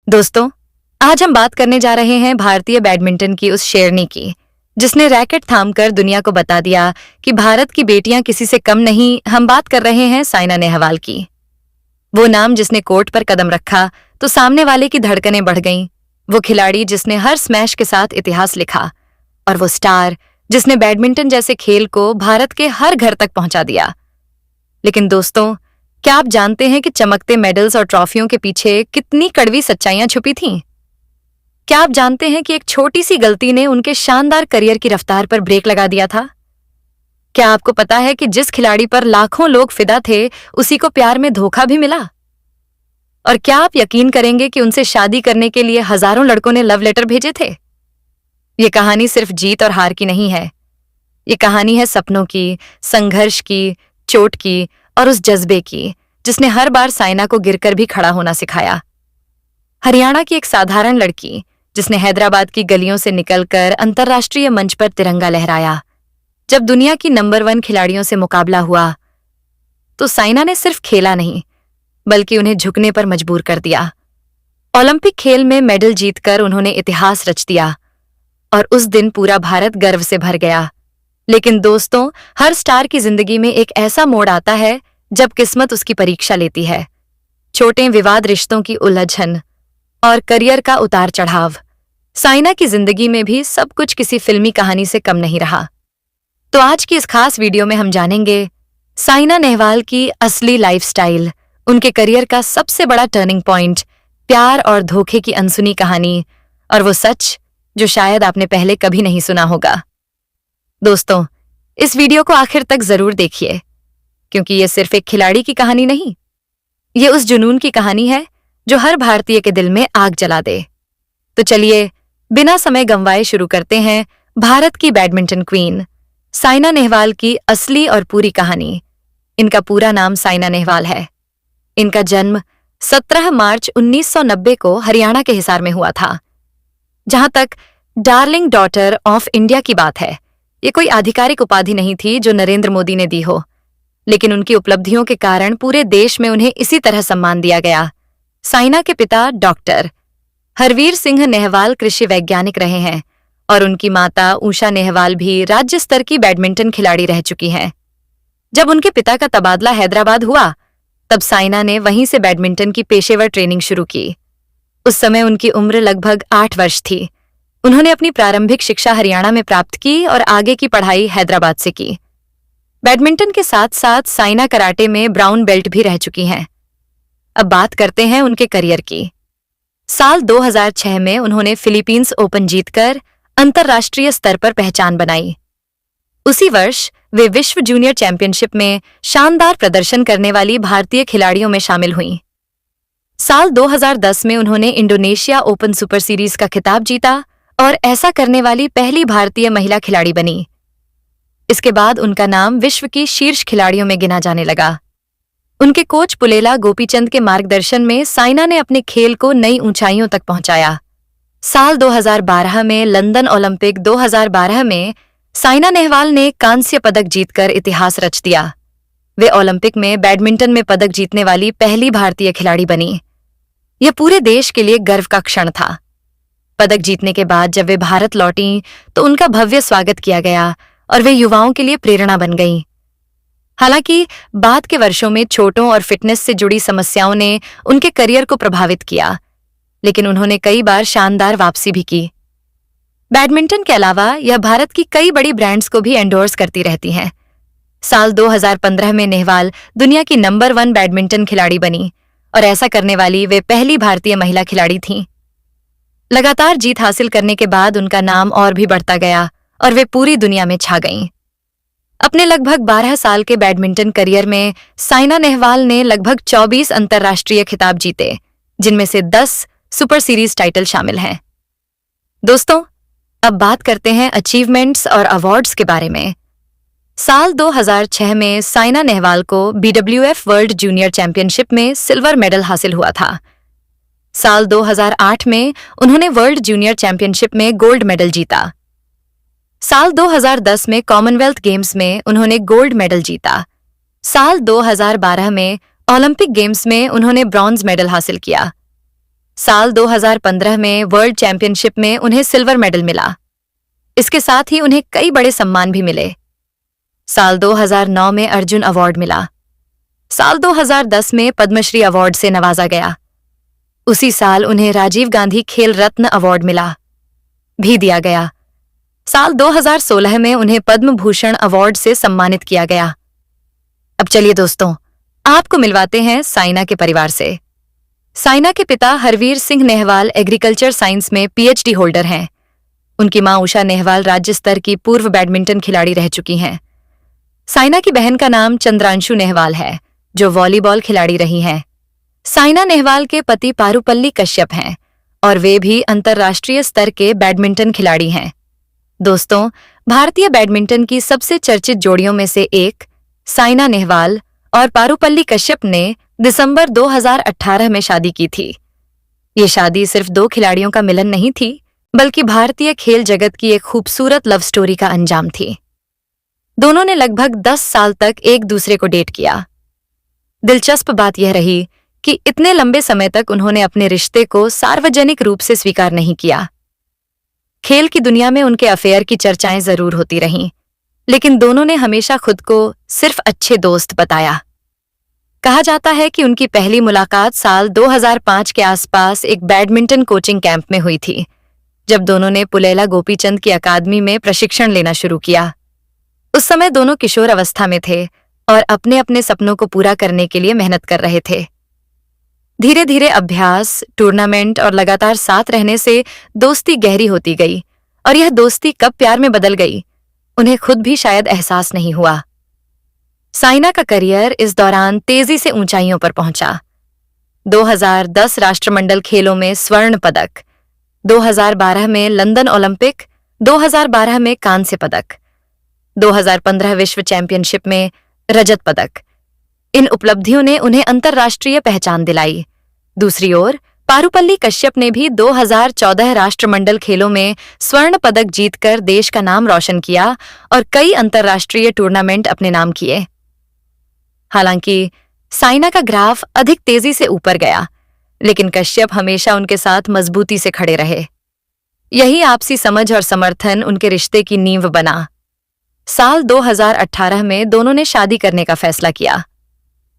दोस्तों, आज हम बात करने जा रहे हैं भारतीय बैडमिंटन की उस शेरनी की, जिसने रैकेट थामकर दुनिया को बता दिया कि भारत की बेटियां किसी से कम नहीं। हम बात कर रहे हैं साइना नेहवाल की। वो नाम जिसने कोर्ट पर कदम रखा तो सामने वाले की धड़कनें बढ़ गईं। वो खिलाड़ी जिसने हर स्मैश के साथ इतिहास लिखा, और वो स्टार जिसने बैडमिंटन जैसे खेल को भारत के हर घर तक पहुंचा दिया। लेकिन दोस्तों, क्या आप जानते हैं कि चमकते मेडल्स और ट्रॉफियों के पीछे कितनी कड़वी सच्चाइयां छुपी थीं? क्या आप जानते हैं कि एक छोटी सी गलती ने उनके शानदार करियर की रफ्तार पर ब्रेक लगा दिया था? क्या आपको पता है कि जिस खिलाड़ी पर लाखों लोग फिदा थे, उसी को प्यार में धोखा भी मिला? और क्या आप यकीन करेंगे कि उनसे शादी करने के लिए हजारों लड़कों ने लव लेटर भेजे थे? ये कहानी सिर्फ जीत और हार की नहीं है। ये कहानी है सपनों की, संघर्ष की, चोट की और उस जज्बे की जिसने हर बार साइना को गिरकर भी खड़ा होना सिखाया। हरियाणा की एक साधारण लड़की जिसने हैदराबाद की गलियों से निकलकर अंतर्राष्ट्रीय मंच पर तिरंगा लहराया। जब दुनिया की नंबर 1 खिलाड़ियों से मुकाबला हुआ तो साइना ने सिर्फ खेला नहीं, बल्कि उन्हें झुकने पर मजबूर कर दिया। ओलंपिक खेल में मेडल जीतकर उन्होंने इतिहास रच दिया और उस दिन पूरा भारत गर्व से भर गया। लेकिन दोस्तों, हर स्टार की जिंदगी में एक ऐसा मोड़ आता है जब किस्मत उसकी परीक्षा लेती है। छोटे विवाद, रिश्तों की उलझन और करियर का उतार चढ़ाव। साइना की जिंदगी में भी सब कुछ किसी फिल्मी कहानी से कम नहीं रहा। तो आज की इस खास वीडियो में हम जानेंगे साइना नेहवाल की असली लाइफस्टाइल, उनके करियर का सबसे बड़ा टर्निंग पॉइंट, प्यार और धोखे की अनसुनी कहानी, और वो सच जो शायद आपने पहले कभी नहीं सुना होगा। दोस्तों, इस वीडियो को आखिर तक जरूर देखिए, क्योंकि ये सिर्फ एक खिलाड़ी की कहानी नहीं, ये उस जुनून की कहानी है जो हर भारतीय के दिल में आग जला दे। तो चलिए बिना समय गंवाए शुरू करते हैं भारत की बैडमिंटन क्वीन साइना नेहवाल की असली और पूरी कहानी। इनका पूरा नाम साइना नेहवाल है। इनका जन्म 17 मार्च 1990 को हरियाणा के हिसार में हुआ था। जहां तक डार्लिंग डॉटर ऑफ इंडिया की बात है, ये कोई आधिकारिक उपाधि नहीं थी जो नरेंद्र मोदी ने दी हो, लेकिन उनकी उपलब्धियों के कारण पूरे देश में उन्हें इसी तरह सम्मान दिया गया। साइना के पिता डॉक्टर हरवीर सिंह नेहवाल कृषि वैज्ञानिक रहे हैं और उनकी माता उषा नेहवाल भी राज्य स्तर की बैडमिंटन खिलाड़ी रह चुकी हैं। जब उनके पिता का तबादला हैदराबाद हुआ, तब साइना ने वहीं से बैडमिंटन की पेशेवर ट्रेनिंग शुरू की। उस समय उनकी उम्र लगभग 8 वर्ष थी। उन्होंने अपनी प्रारंभिक शिक्षा हरियाणा में प्राप्त की और आगे की पढ़ाई हैदराबाद से की। बैडमिंटन के साथ साथ साइना कराटे में ब्राउन बेल्ट भी रह चुकी हैं। अब बात करते हैं उनके करियर की। साल 2006 में उन्होंने फिलीपींस ओपन जीतकर अंतर्राष्ट्रीय स्तर पर पहचान बनाई। उसी वर्ष वे विश्व जूनियर चैंपियनशिप में शानदार प्रदर्शन करने वाली भारतीय खिलाड़ियों में शामिल हुईं। साल 2010 में उन्होंने इंडोनेशिया ओपन सुपर सीरीज का खिताब जीता और ऐसा करने वाली पहली भारतीय महिला खिलाड़ी बनी। इसके बाद उनका नाम विश्व की शीर्ष खिलाड़ियों में गिना जाने लगा। उनके कोच पुलेला गोपीचंद के मार्गदर्शन में साइना ने अपने खेल को नई ऊंचाइयों तक पहुंचाया। साल 2012 में लंदन ओलंपिक 2012 में साइना नेहवाल ने कांस्य पदक जीतकर इतिहास रच दिया। वे ओलंपिक में बैडमिंटन में पदक जीतने वाली पहली भारतीय खिलाड़ी बनी। यह पूरे देश के लिए गर्व का क्षण था। पदक जीतने के बाद जब वे भारत लौटीं तो उनका भव्य स्वागत किया गया और वे युवाओं के लिए प्रेरणा बन गईं। हालांकि बाद के वर्षों में चोटों और फिटनेस से जुड़ी समस्याओं ने उनके करियर को प्रभावित किया, लेकिन उन्होंने कई बार शानदार वापसी भी की। बैडमिंटन के अलावा यह भारत की कई बड़ी ब्रांड्स को भी एंडोर्स करती रहती हैं। साल 2015 में नेहवाल दुनिया की नंबर 1 बैडमिंटन खिलाड़ी बनी और ऐसा करने वाली वे पहली भारतीय महिला खिलाड़ी थीं। लगातार जीत हासिल करने के बाद उनका नाम और भी बढ़ता गया और वे पूरी दुनिया में छा गईं। अपने लगभग 12 साल के बैडमिंटन करियर में साइना नेहवाल ने लगभग 24 अंतर्राष्ट्रीय खिताब जीते, जिनमें से 10 सुपर सीरीज टाइटल शामिल हैं। दोस्तों, अब बात करते हैं अचीवमेंट्स और अवार्ड्स के बारे में। साल 2006 में साइना नेहवाल को BWF वर्ल्ड जूनियर चैंपियनशिप में सिल्वर मेडल हासिल हुआ था। साल 2008 में उन्होंने वर्ल्ड जूनियर चैंपियनशिप में गोल्ड मेडल जीता। साल 2010 में कॉमनवेल्थ गेम्स में उन्होंने गोल्ड मेडल जीता। साल 2012 में ओलंपिक गेम्स में उन्होंने ब्रॉन्ज मेडल हासिल किया। साल 2015 में वर्ल्ड चैंपियनशिप में उन्हें सिल्वर मेडल मिला। इसके साथ ही उन्हें कई बड़े सम्मान भी मिले। साल 2009 में अर्जुन अवार्ड मिला। साल 2010 में पद्मश्री अवार्ड से नवाजा गया। उसी साल उन्हें राजीव गांधी खेल रत्न अवार्ड मिला भी दिया गया। साल 2016 में उन्हें पद्म भूषण अवार्ड से सम्मानित किया गया। अब चलिए दोस्तों, आपको मिलवाते हैं साइना के परिवार से। साइना के पिता हरवीर सिंह नेहवाल एग्रीकल्चर साइंस में पीएचडी होल्डर हैं। उनकी मां उषा नेहवाल राज्य स्तर की पूर्व बैडमिंटन खिलाड़ी रह चुकी हैं। साइना की बहन का नाम चंद्रांशु नेहवाल है, जो वॉलीबॉल खिलाड़ी रही हैं। साइना नेहवाल के पति पारुपल्ली कश्यप हैं और वे भी अंतर्राष्ट्रीय स्तर के बैडमिंटन खिलाड़ी हैं। दोस्तों, भारतीय बैडमिंटन की सबसे चर्चित जोड़ियों में से एक साइना नेहवाल और पारुपल्ली कश्यप ने दिसंबर 2018 में शादी की थी। ये शादी सिर्फ दो खिलाड़ियों का मिलन नहीं थी, बल्कि भारतीय खेल जगत की एक खूबसूरत लव स्टोरी का अंजाम थी। दोनों ने लगभग 10 साल तक एक दूसरे को डेट किया। दिलचस्प बात यह रही कि इतने लंबे समय तक उन्होंने अपने रिश्ते को सार्वजनिक रूप से स्वीकार नहीं किया। खेल की दुनिया में उनके अफेयर की चर्चाएं जरूर होती रहीं, लेकिन दोनों ने हमेशा खुद को सिर्फ अच्छे दोस्त बताया। कहा जाता है कि उनकी पहली मुलाकात साल 2005 के आसपास एक बैडमिंटन कोचिंग कैंप में हुई थी, जब दोनों ने पुलेला गोपीचंद की अकादमी में प्रशिक्षण लेना शुरू किया। उस समय दोनों किशोर अवस्था में थे और अपने अपने सपनों को पूरा करने के लिए मेहनत कर रहे थे। धीरे धीरे अभ्यास, टूर्नामेंट और लगातार साथ रहने से दोस्ती गहरी होती गई, और यह दोस्ती कब प्यार में बदल गई, उन्हें खुद भी शायद एहसास नहीं हुआ। साइना का करियर इस दौरान तेजी से ऊंचाइयों पर पहुंचा। 2010 राष्ट्रमंडल खेलों में स्वर्ण पदक, 2012 में लंदन ओलंपिक, 2012 में कांस्य पदक, 2015 विश्व चैंपियनशिप में रजत पदक। इन उपलब्धियों ने उन्हें अंतर्राष्ट्रीय पहचान दिलाई। दूसरी ओर पारुपल्ली कश्यप ने भी 2014 राष्ट्रमंडल खेलों में स्वर्ण पदक जीतकर देश का नाम रोशन किया और कई अंतर्राष्ट्रीय टूर्नामेंट अपने नाम किए। हालांकि साइना का ग्राफ अधिक तेजी से ऊपर गया, लेकिन कश्यप हमेशा उनके साथ मजबूती से खड़े रहे। यही आपसी समझ और समर्थन उनके रिश्ते की नींव बना। साल 2018 में दोनों ने शादी करने का फैसला किया।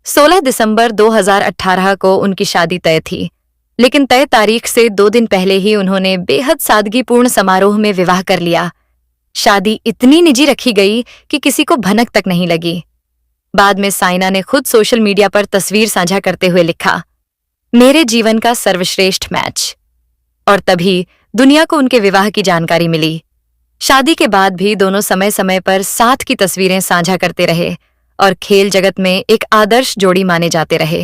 16 दिसंबर 2018 को उनकी शादी तय थी, लेकिन तय तारीख से 2 दिन पहले ही उन्होंने बेहद सादगीपूर्ण समारोह में विवाह कर लिया। शादी इतनी निजी रखी गई कि किसी को भनक तक नहीं लगी। बाद में साइना ने खुद सोशल मीडिया पर तस्वीर साझा करते हुए लिखा, मेरे जीवन का सर्वश्रेष्ठ मैच। और तभी दुनिया को उनके विवाह की जानकारी मिली। शादी के बाद भी दोनों समय समय पर साथ की तस्वीरें साझा करते रहे और खेल जगत में एक आदर्श जोड़ी माने जाते रहे।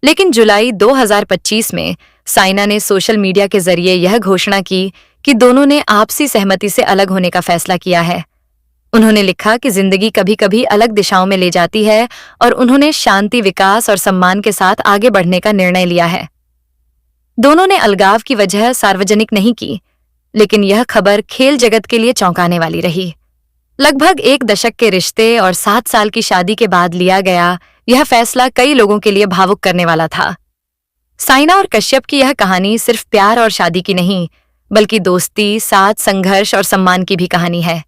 लेकिन जुलाई 2025 में साइना ने सोशल मीडिया के जरिए यह घोषणा की कि दोनों ने आपसी सहमति से अलग होने का फैसला किया है। उन्होंने लिखा कि जिंदगी कभी कभी अलग दिशाओं में ले जाती है और उन्होंने शांति, विकास और सम्मान के साथ आगे बढ़ने का निर्णय लिया है। दोनों ने अलगाव की वजह सार्वजनिक नहीं की, लेकिन यह खबर खेल जगत के लिए चौंकाने वाली रही। लगभग 1 दशक के रिश्ते और 7 साल की शादी के बाद लिया गया यह फैसला कई लोगों के लिए भावुक करने वाला था। साइना और कश्यप की यह कहानी सिर्फ प्यार और शादी की नहीं, बल्कि दोस्ती, साथ, संघर्ष और सम्मान की भी कहानी है।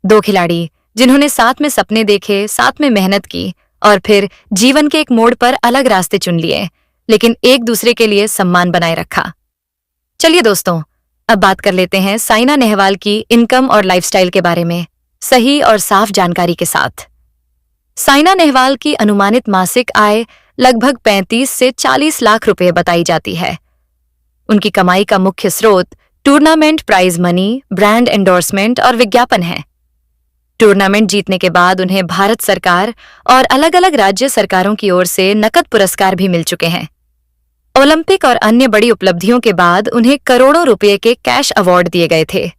2 खिलाड़ी जिन्होंने साथ में सपने देखे, साथ में मेहनत की और फिर जीवन के एक मोड़ पर अलग रास्ते चुन लिए, लेकिन एक दूसरे के लिए सम्मान बनाए रखा। चलिए दोस्तों, अब बात कर लेते हैं साइना नेहवाल की इनकम और लाइफस्टाइल के बारे में, सही और साफ जानकारी के साथ। साइना नेहवाल की अनुमानित मासिक आय लगभग 35 से 40 लाख रुपए बताई जाती है। उनकी कमाई का मुख्य स्रोत tournament prize money, brand endorsement और विज्ञापन है। टूर्नामेंट जीतने के बाद उन्हें भारत सरकार और अलग अलग राज्य सरकारों की ओर से नकद पुरस्कार भी मिल चुके हैं। ओलंपिक और अन्य बड़ी उपलब्धियों के बाद उन्हें करोड़ों रुपए के कैश अवार्ड दिए गए थे।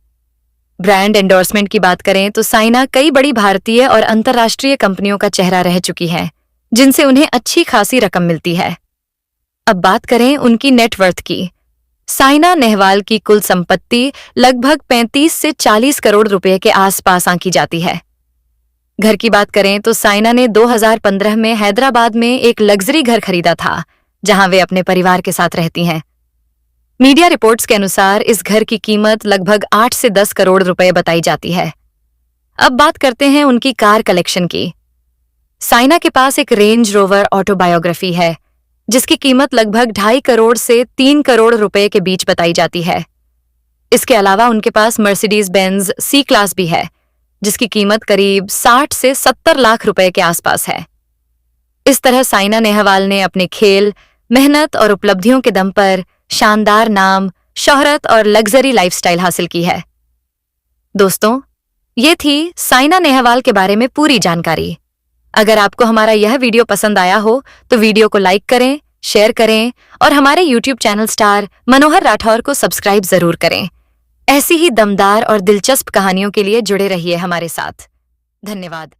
ब्रांड एंडोर्समेंट की बात करें तो साइना कई बड़ी भारतीय और अंतर्राष्ट्रीय कंपनियों का चेहरा रह चुकी है, जिनसे उन्हें अच्छी खासी रकम मिलती है। अब बात करें उनकी नेटवर्थ की। साइना नेहवाल की कुल संपत्ति लगभग 35 से 40 करोड़ रुपए के आसपास आंकी जाती है। घर की बात करें तो साइना ने 2015 में हैदराबाद में एक लग्जरी घर खरीदा था, जहां वे अपने परिवार के साथ रहती हैं। मीडिया रिपोर्ट्स के अनुसार इस घर की कीमत लगभग 8 से 10 करोड़ रुपए बताई जाती है। अब बात करते हैं उनकी कार कलेक्शन की। साइना के पास एक रेंज रोवर ऑटोबायोग्राफी है, जिसकी कीमत लगभग 2.5 करोड़ से 3 करोड़ रुपए के बीच बताई जाती है। इसके अलावा उनके पास मर्सिडीज बेंज सी क्लास भी है, जिसकी कीमत करीब 60 से 70 लाख रुपए के आसपास है। इस तरह साइना नेहवाल ने अपने खेल, मेहनत और उपलब्धियों के दम पर शानदार नाम, शोहरत और लग्जरी लाइफस्टाइल हासिल की है। दोस्तों, ये थी साइना नेहवाल के बारे में पूरी जानकारी। अगर आपको हमारा यह वीडियो पसंद आया हो तो वीडियो को लाइक करें, शेयर करें और हमारे YouTube चैनल स्टार मनोहर राठौर को सब्सक्राइब जरूर करें। ऐसी ही दमदार और दिलचस्प कहानियों के लिए जुड़े रहिए हमारे साथ। धन्यवाद।